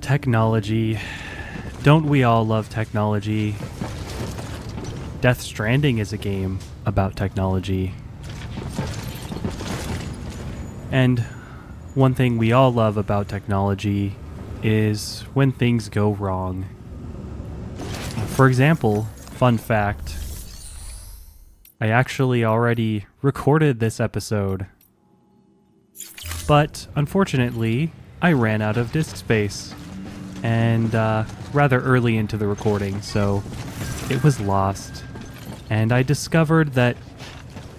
Technology. Don't we all love technology? Death Stranding is a game about technology. And one thing we all love about technology is when things go wrong. For example, fun fact, I actually already recorded this episode, but unfortunately, I ran out of disk space, and rather early into the recording, so it was lost. And I discovered that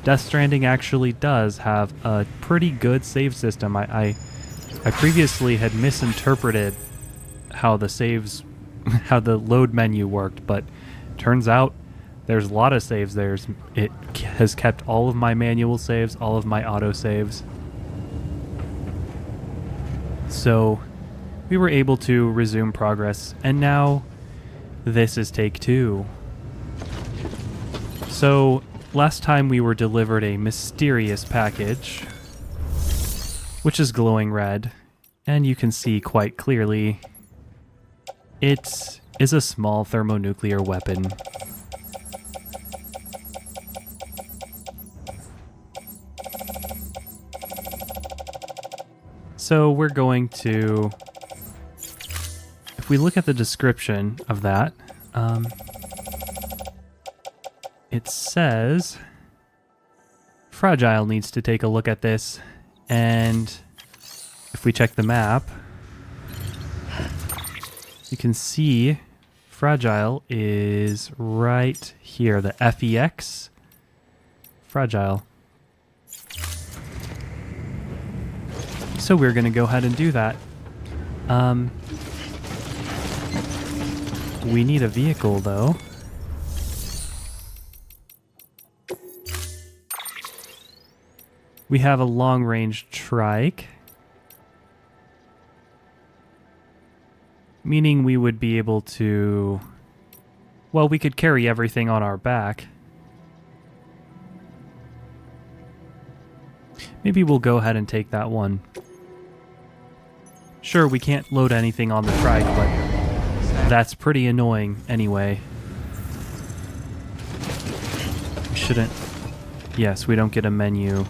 Death Stranding actually does have a pretty good save system. I previously had misinterpreted how the load menu worked, but turns out there's a lot of saves there. It has kept all of my manual saves, all of my auto saves. So we were able to resume progress, and now this is take 2. So last time we were delivered a mysterious package, which is glowing red, and you can see quite clearly it is a small thermonuclear weapon. So we're going to, if we look at the description of that, it says Fragile needs to take a look at this, and if we check the map, you can see Fragile is right here, the FEX. Fragile. So we're going to go ahead and do that. We need a vehicle, though. We have a long-range trike, meaning we would be able to... Well, we could carry everything on our back. Maybe we'll go ahead and take that one. Sure, we can't load anything on the trike, but that's pretty annoying anyway. We shouldn't... Yes, we don't get a menu.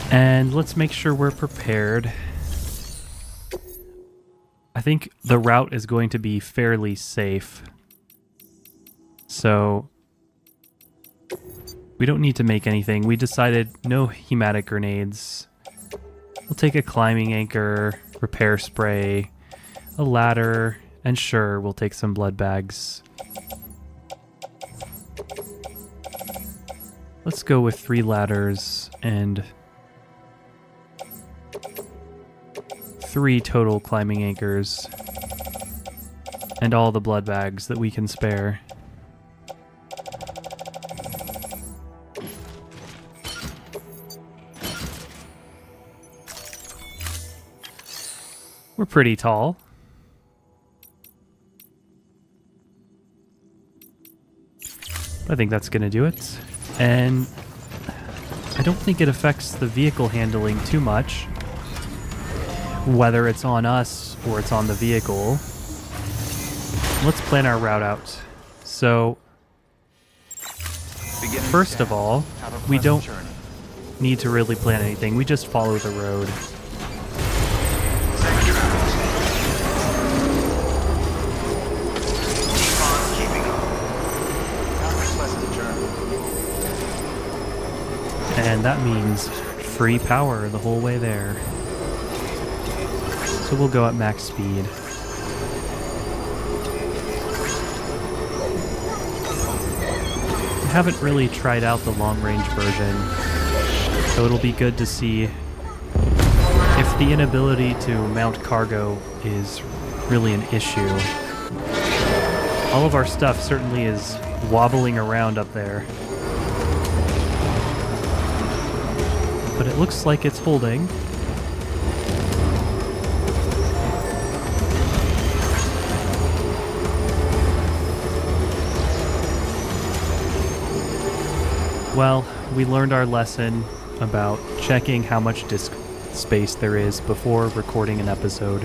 And let's make sure we're prepared. I think the route is going to be fairly safe. So we don't need to make anything. We decided no hematic grenades. We'll take a climbing anchor, repair spray, a ladder, and sure, we'll take some blood bags. Let's go with 3 ladders and 3 total climbing anchors and all the blood bags that we can spare. We're pretty tall. I think that's going to do it. And I don't think it affects the vehicle handling too much, whether it's on us or it's on the vehicle. Let's plan our route out. So, first of all, we don't need to really plan anything. We just follow the road. And that means free power the whole way there. So we'll go at max speed. I haven't really tried out the long-range version, so it'll be good to see if the inability to mount cargo is really an issue. All of our stuff certainly is wobbling around up there. But it looks like it's holding. Well, we learned our lesson about checking how much disk space there is before recording an episode.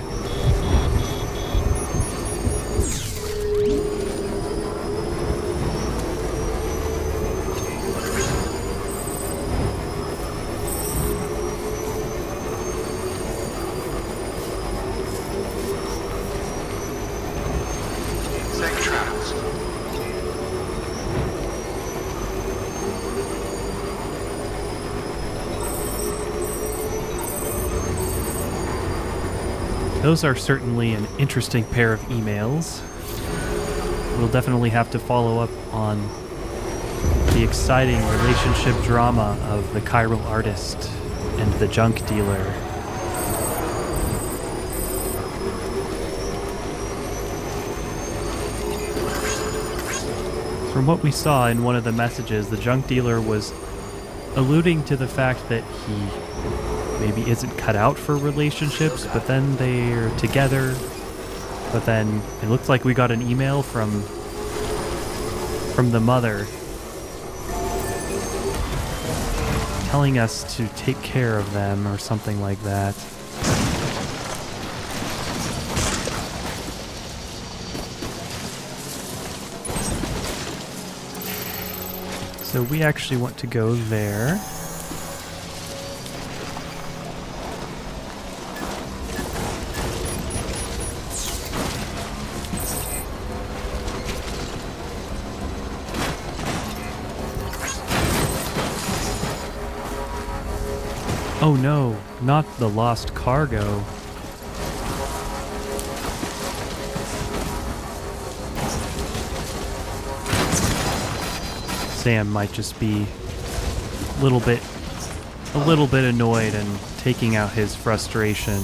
Safe travels. Those are certainly an interesting pair of emails. We'll definitely have to follow up on the exciting relationship drama of the chiral artist and the junk dealer. From what we saw in one of the messages, the junk dealer was alluding to the fact that he maybe isn't cut out for relationships, but then they're together. But then it looks like we got an email from the mother telling us to take care of them or something like that. So we actually want to go there. Oh no, not the lost cargo. Sam might just be a little bit annoyed and taking out his frustration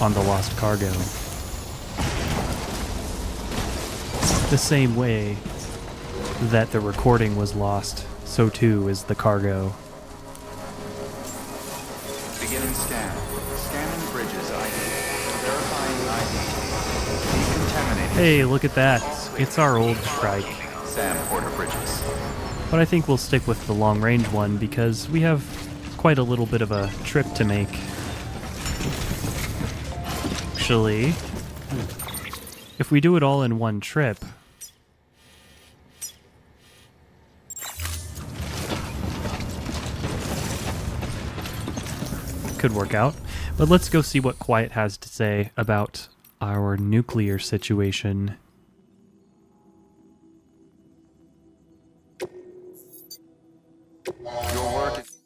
on the lost cargo. The same way that the recording was lost, so too is the cargo. Beginning scan. Scanning bridges ID. Verifying ID. Decontaminating. Hey, look at that. It's our old Shrike. Sam Porter Bridges. But I think we'll stick with the long-range one because we have quite a little bit of a trip to make. Actually, if we do it all in one trip, could work out. But let's go see what Quiet has to say about our nuclear situation. Your work is...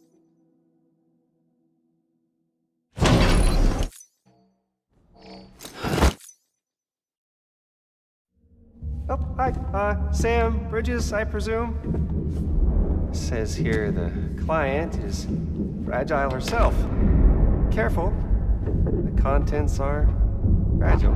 Oh, hi. Sam Bridges, I presume? Says here the client is fragile herself. Careful. The contents are fragile.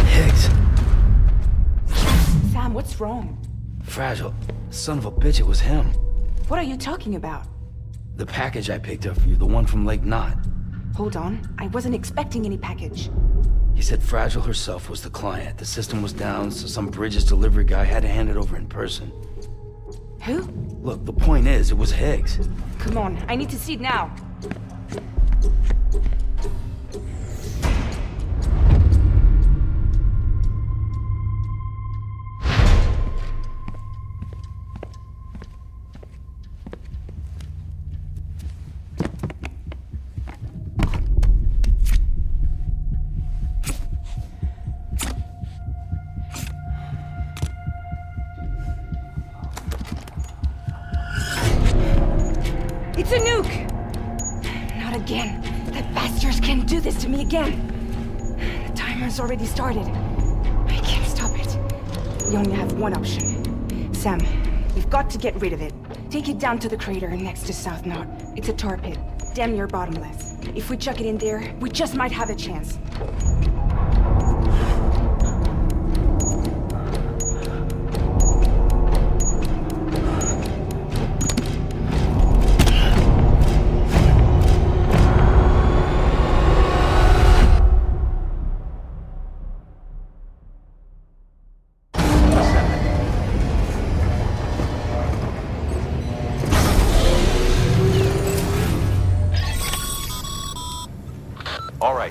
Higgs. Sam, what's wrong? Fragile. Son of a bitch, it was him. What are you talking about? The package I picked up for you, the one from Lake Knot. Hold on, I wasn't expecting any package. He said Fragile herself was the client. The system was down, so some Bridges delivery guy had to hand it over in person. Who? Look, the point is, it was Higgs. Come on, I need to see it now. It's a nuke! Not again. That bastards can't do this to me again. The timer's already started. I can't stop it. We only have one option. Sam, we've got to get rid of it. Take it down to the crater next to South Knot. It's a tar pit, damn near bottomless. If we chuck it in there, we just might have a chance.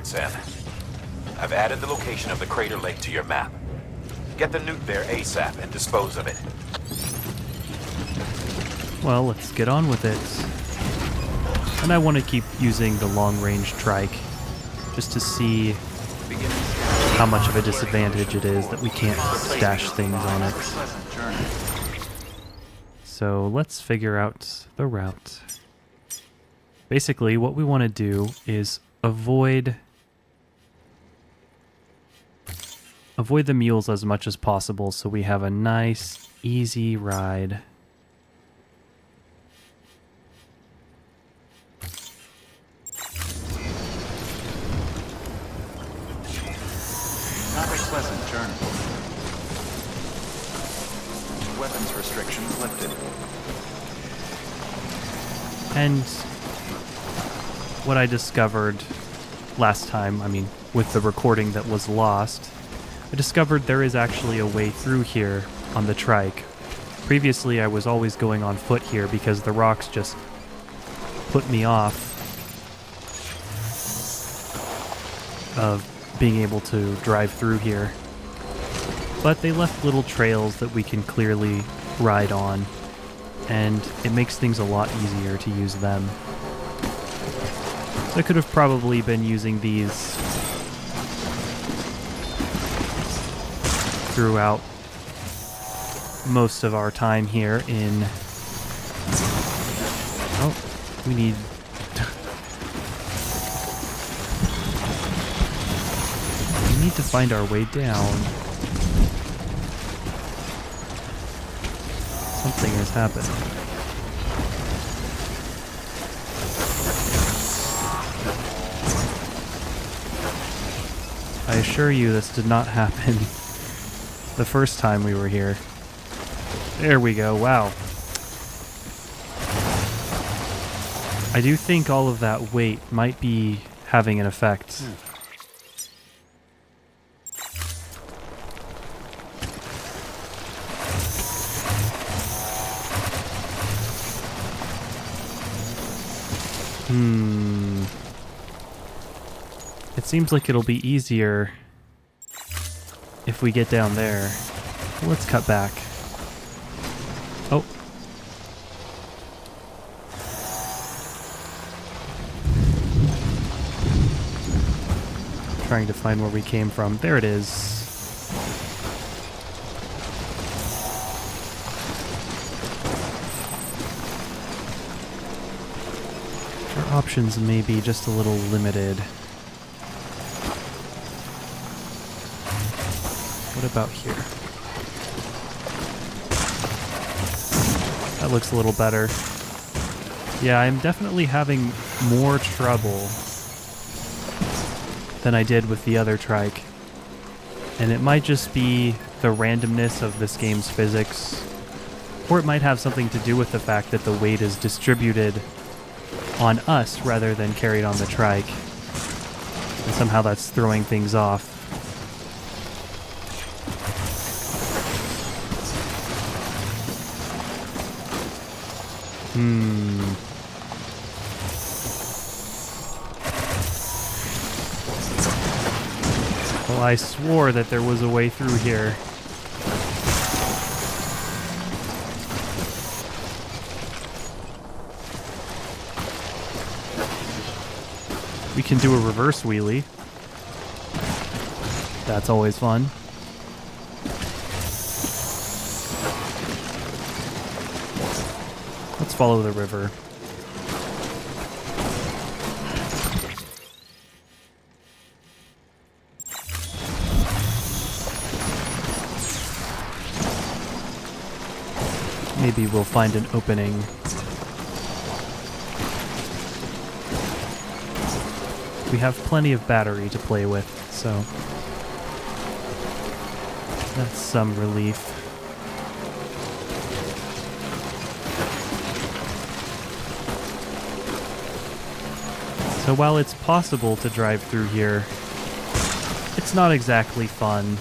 right, Sam. I've added the location of the crater lake to your map. Get the nuke there ASAP and dispose of it. Well, let's get on with it. And I want to keep using the long-range trike, just to see how much of a disadvantage it is that we can't stash things on it. Pleasant journey. So let's figure out the route. Basically, what we want to do is avoid the mules as much as possible so we have a nice, easy ride. Have a pleasant journey. Weapons restrictions lifted. And what I discovered last time, I mean, with the recording that was lost, I discovered there is actually a way through here on the trike. Previously, I was always going on foot here because the rocks just put me off of being able to drive through here. But they left little trails that we can clearly ride on, and it makes things a lot easier to use them. So I could have probably been using these throughout most of our time here in... Oh, we need... we need to find our way down. Something has happened. I assure you this did not happen the first time we were here. There we go, wow. I do think all of that weight might be having an effect. It seems like it'll be easier if we get down there. Let's cut back. Oh. Trying to find where we came from. There it is. Our options may be just a little limited. What about here? That looks a little better. Yeah, I'm definitely having more trouble than I did with the other trike. And it might just be the randomness of this game's physics, or it might have something to do with the fact that the weight is distributed on us rather than carried on the trike. And somehow that's throwing things off. Well, I swore that there was a way through here. We can do a reverse wheelie. That's always fun. Let's follow the river. Maybe we'll find an opening. We have plenty of battery to play with, so that's some relief. So while it's possible to drive through here, it's not exactly fun.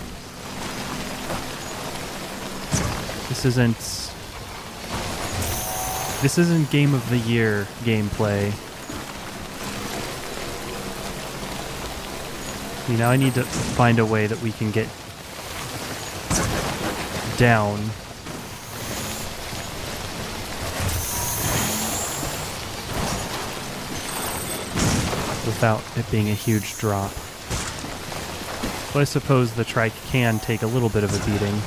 This isn't Game of the Year gameplay. You know, I need to find a way that we can get down. Without it being a huge drop. So I suppose the trike can take a little bit of a beating.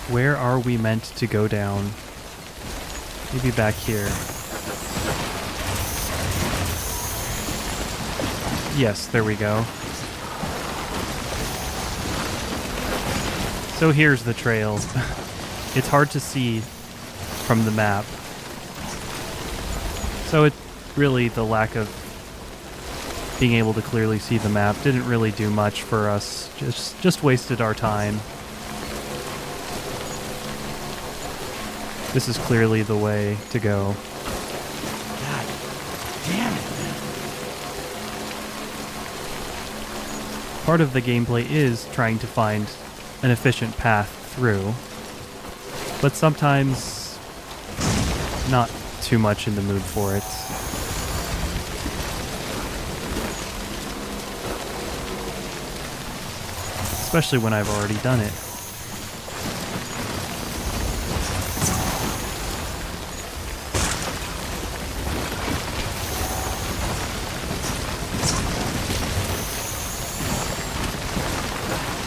Where are we meant to go down? Maybe back here. Yes, there we go. So here's the trail. It's hard to see from the map. So it really, the lack of being able to clearly see the map didn't really do much for us. Just wasted our time. This is clearly the way to go. God damn it, man. Part of the gameplay is trying to find an efficient path through, but sometimes not too much in the mood for it. Especially when I've already done it.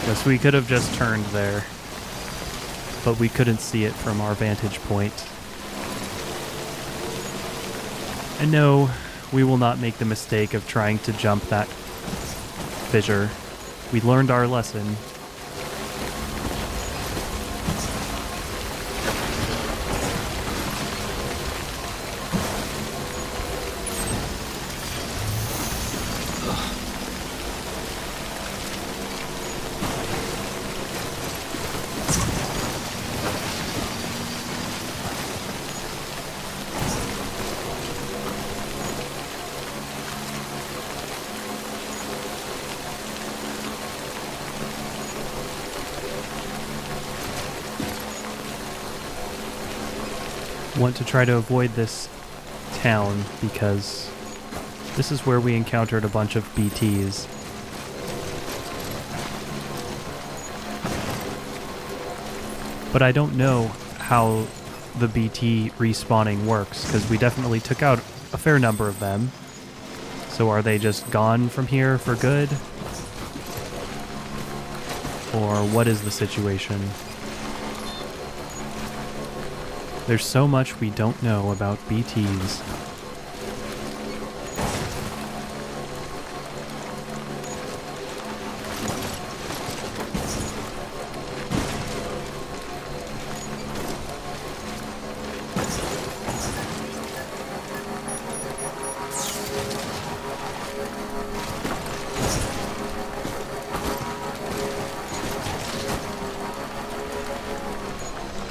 Yes, we could have just turned there, but we couldn't see it from our vantage point. And no, we will not make the mistake of trying to jump that fissure. We learned our lesson. Want to try to avoid this town because this is where we encountered a bunch of BTs. But I don't know how the BT respawning works because we definitely took out a fair number of them. So are they just gone from here for good? Or what is the situation? There's so much we don't know about BTs.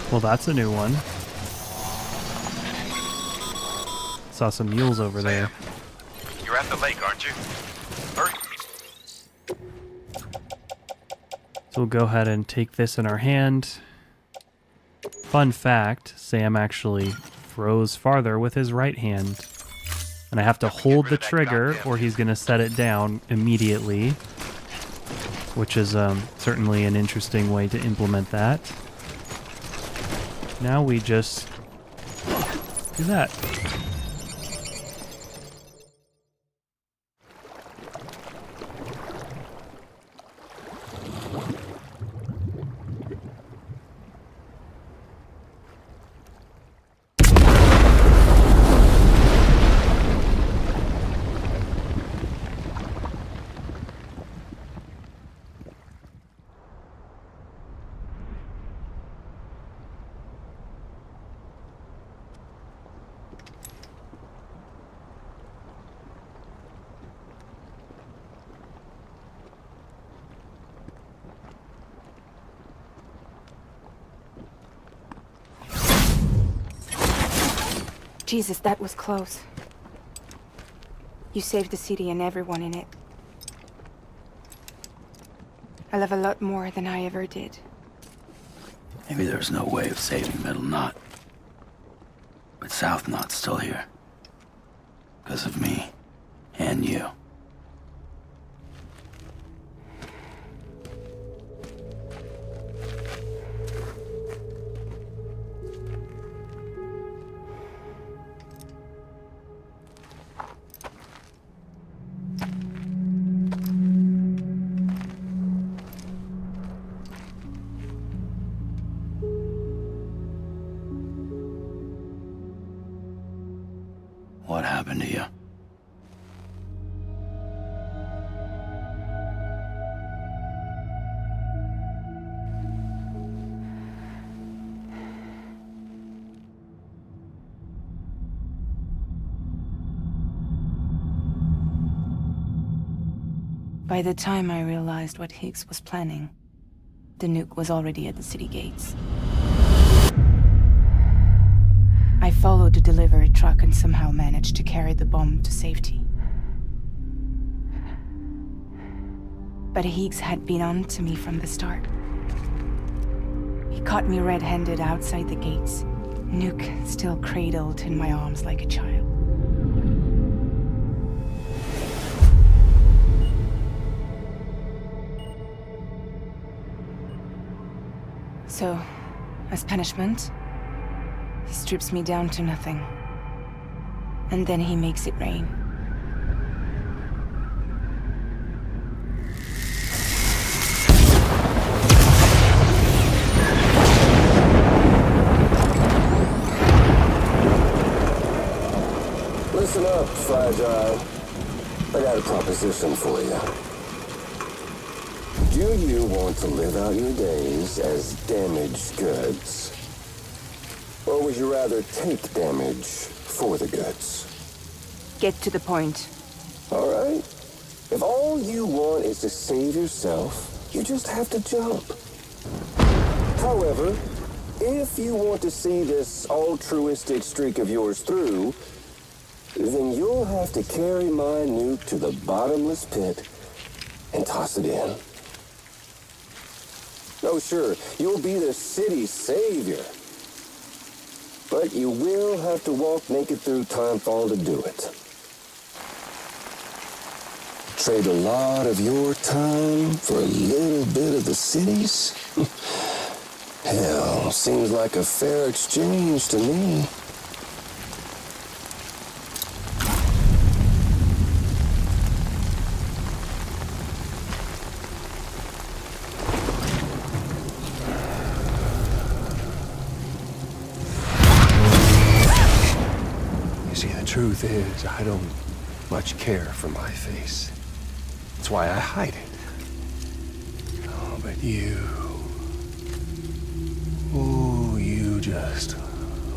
Well, that's a new one. Saw some mules over there. You're at the lake, aren't you? Hurry. So we'll go ahead and take this in our hand. Fun fact, Sam actually throws farther with his right hand. And I have to hold the trigger or he's going to set it down immediately. Which is certainly an interesting way to implement that. Now we just do that. Jesus, that was close. You saved the city and everyone in it. I love a lot more than I ever did. Maybe there's no way of saving Middle Knot. But South Knot's still here. Because of me. And you. What happened to you? By the time I realized what Higgs was planning, the nuke was already at the city gates. I followed the delivery truck and somehow managed to carry the bomb to safety. But Higgs had been on to me from the start. He caught me red-handed outside the gates, nuke still cradled in my arms like a child. So, as punishment, he strips me down to nothing. And then he makes it rain. Listen up, Fragile. I got a proposition for you. Do you want to live out your days as damaged goods? Or would you rather take damage for the goods? Get to the point. All right. If all you want is to save yourself, you just have to jump. However, if you want to see this altruistic streak of yours through, then you'll have to carry my nuke to the bottomless pit and toss it in. Oh, sure, you'll be the city's savior. But you will have to walk naked through Timefall to do it. Trade a lot of your time for a little bit of the city's? Hell, seems like a fair exchange to me. Truth is, I don't much care for my face. That's why I hide it. Oh, but you... Ooh, you just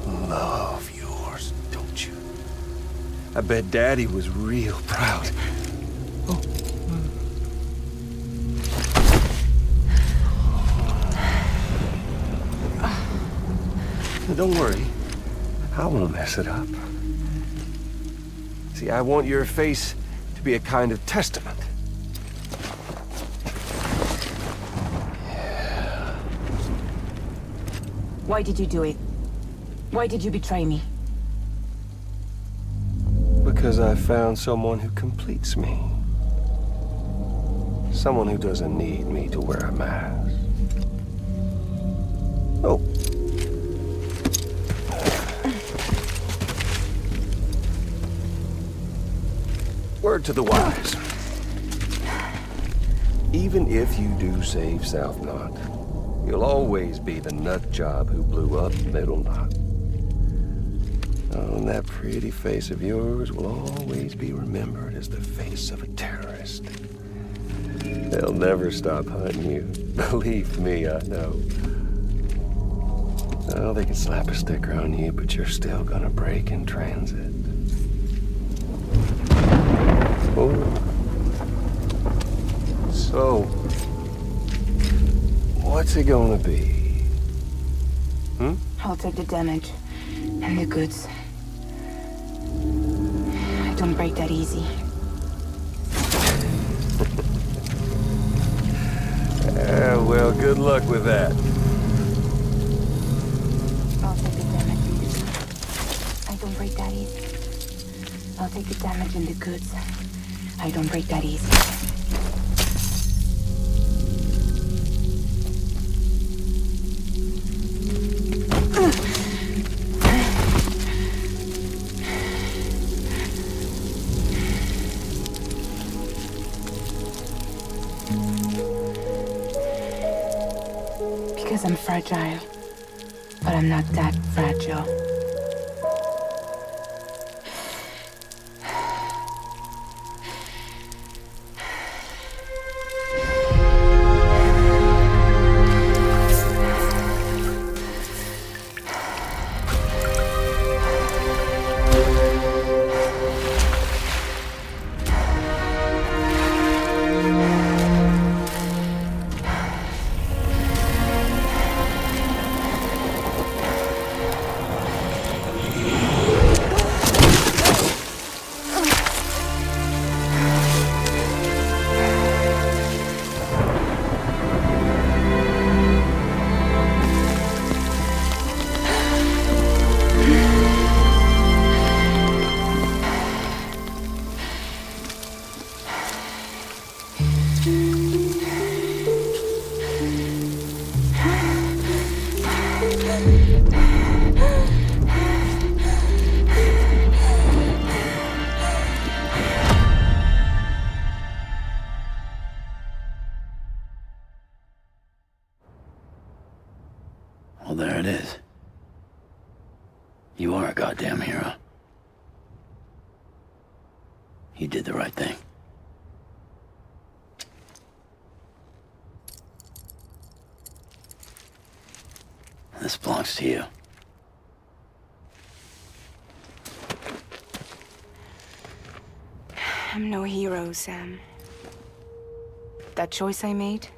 love yours, don't you? I bet Daddy was real proud. Oh. Don't worry. I won't mess it up. See, I want your face to be a kind of testament. Yeah. Why did you do it? Why did you betray me? Because I found someone who completes me. Someone who doesn't need me to wear a mask. Oh. Word to the wise. Even if you do save South Knot, you'll always be the nut job who blew up Middle Knot. Oh, and that pretty face of yours will always be remembered as the face of a terrorist. They'll never stop hunting you. Believe me, I know. Oh, they can slap a sticker on you, but you're still gonna break in transit. Oh. So, what's it gonna be? I'll take the damage and the goods. I don't break that easy. Well, good luck with that. I'll take the damage in the goods. I don't break that easy. I'll take the damage in the goods. I don't break that easy. Because I'm fragile. But I'm not that fragile. Well, there it is. You are a goddamn hero. You did the right thing. This belongs to you. I'm no hero, Sam. That choice I made,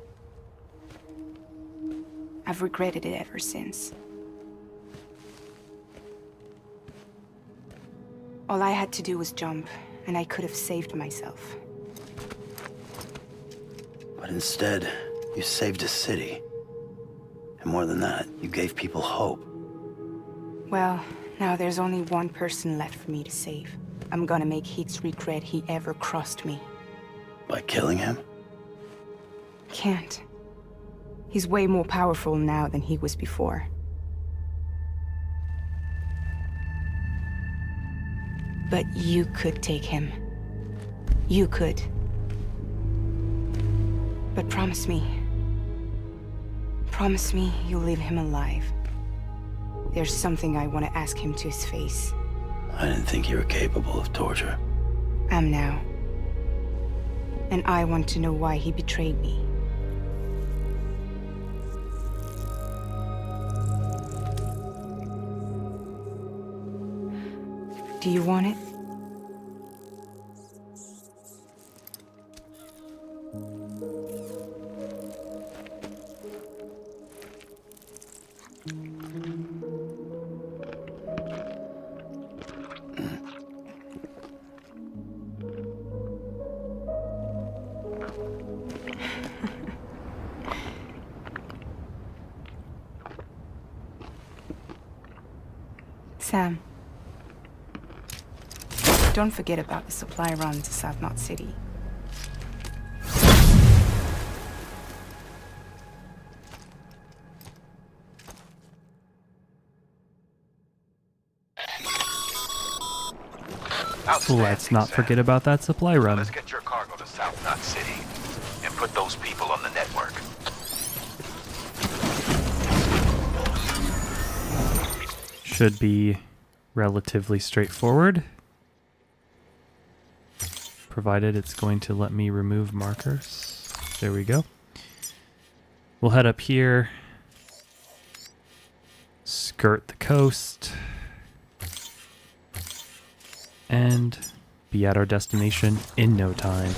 I've regretted it ever since. All I had to do was jump, and I could have saved myself. But instead, you saved a city. And more than that, you gave people hope. Well, now there's only one person left for me to save. I'm gonna make Higgs regret he ever crossed me. By killing him? Can't. He's way more powerful now than he was before. But you could take him. You could. But promise me. Promise me you'll leave him alive. There's something I want to ask him to his face. I didn't think you were capable of torture. Am now. And I want to know why he betrayed me. Do you want it? Sam. Don't forget about the supply run to South Knot City. Let's not forget about that supply run. Let's get your cargo to South Knot City and put those people on the network. Should be relatively straightforward, provided it's going to let me remove markers. There we go. We'll head up here, skirt the coast, and be at our destination in no time.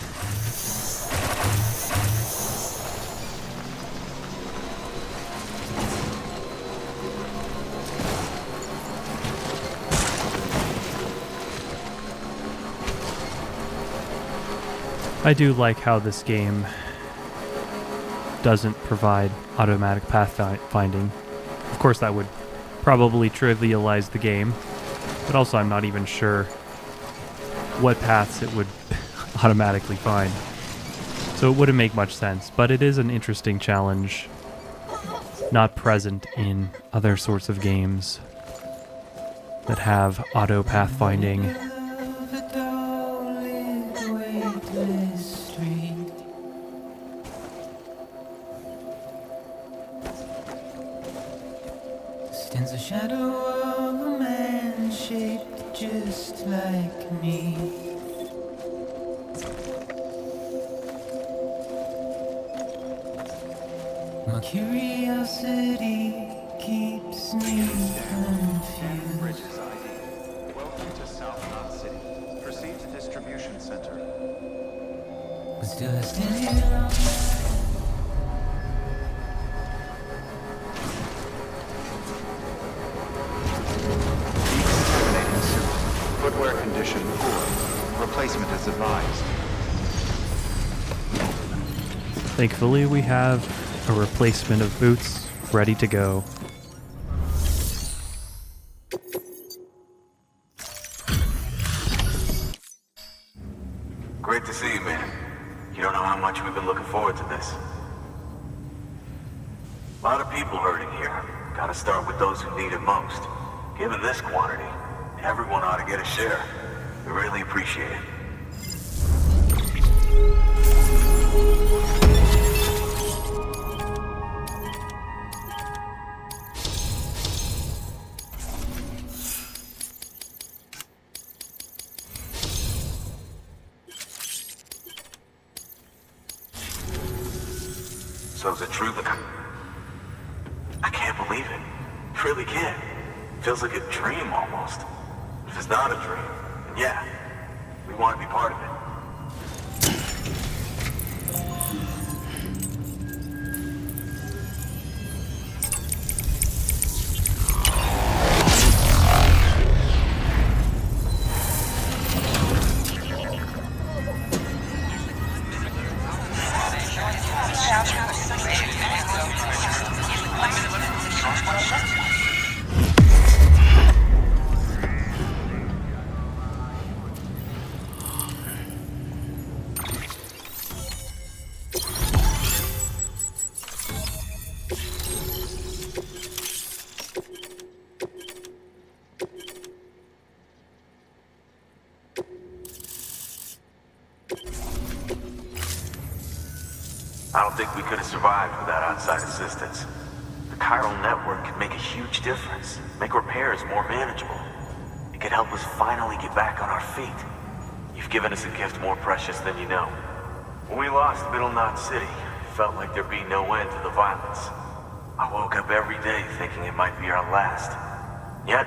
I do like how this game doesn't provide automatic pathfinding. Of course, that would probably trivialize the game, but also I'm not even sure what paths it would automatically find. So it wouldn't make much sense, but it is an interesting challenge, not present in other sorts of games that have auto pathfinding. Stands a shadow of a man shaped just like me. My curiosity keeps me confused. Bridges ID. Welcome to South Knot City. Proceed to distribution center. But still I stand here. Decontaminating suit. Footwear condition poor. Replacement is advised. Thankfully, we have a replacement of boots ready to go. Great to see you, man. You don't know how much we've been looking forward to this. A lot of people hurting here. Gotta start with those who need it most. Given this quantity, everyone ought to get a share. We really appreciate it. So is it true that I can't believe it. Really can't. Feels like a dream almost. If it's not a dream, then yeah, we want to be part of it. I don't think we could have survived without outside assistance. The chiral network could make a huge difference, make repairs more manageable. It could help us finally get back on our feet. You've given us a gift more precious than you know. When we lost Middle Knot City, it felt like there'd be no end to the violence. I woke up every day thinking it might be our last. Yet,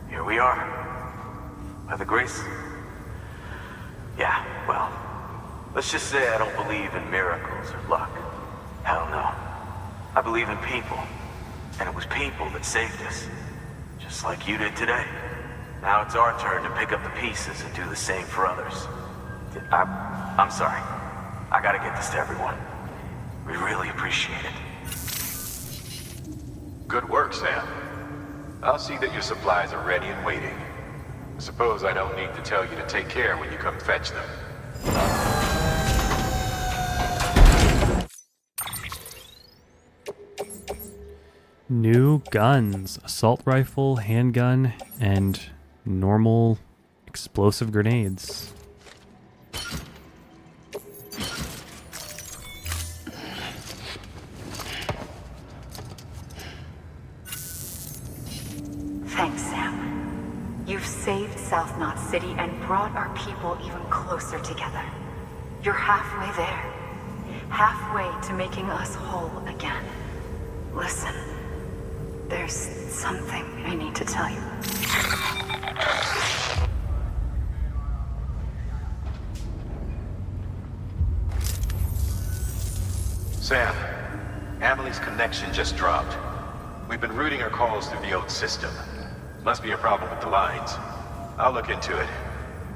here we are. By the grace... Yeah, well... Let's just say I don't believe in miracles or luck. Hell no. I believe in people. And it was people that saved us. Just like you did today. Now it's our turn to pick up the pieces and do the same for others. I'm sorry. I gotta get this to everyone. We really appreciate it. Good work, Sam. I'll see that your supplies are ready and waiting. Suppose I don't need to tell you to take care when you come fetch them. New guns, assault rifle, handgun, and normal explosive grenades. Thanks, Sam. You've saved South Knot City and brought our people even closer together. You're halfway there. Halfway to making us whole again. Listen. There's something I need to tell you. Sam, Amelie's connection just dropped. We've been routing her calls through the old system. Must be a problem with the lines. I'll look into it.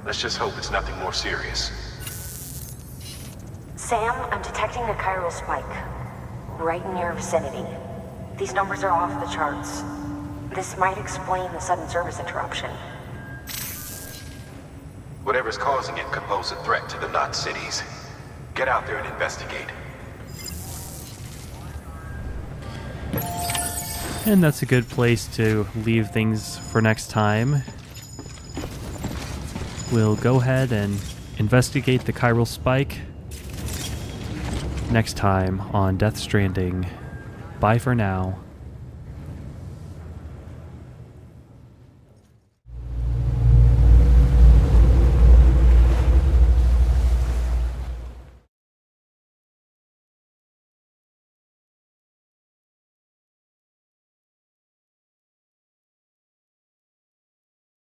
Let's just hope it's nothing more serious. Sam, I'm detecting a chiral spike. Right in your vicinity. These numbers are off the charts. This might explain the sudden service interruption. Whatever's causing it could pose a threat to the Knot cities. Get out there and investigate. And that's a good place to leave things for next time. We'll go ahead and investigate the chiral spike next time on Death Stranding. Bye for now.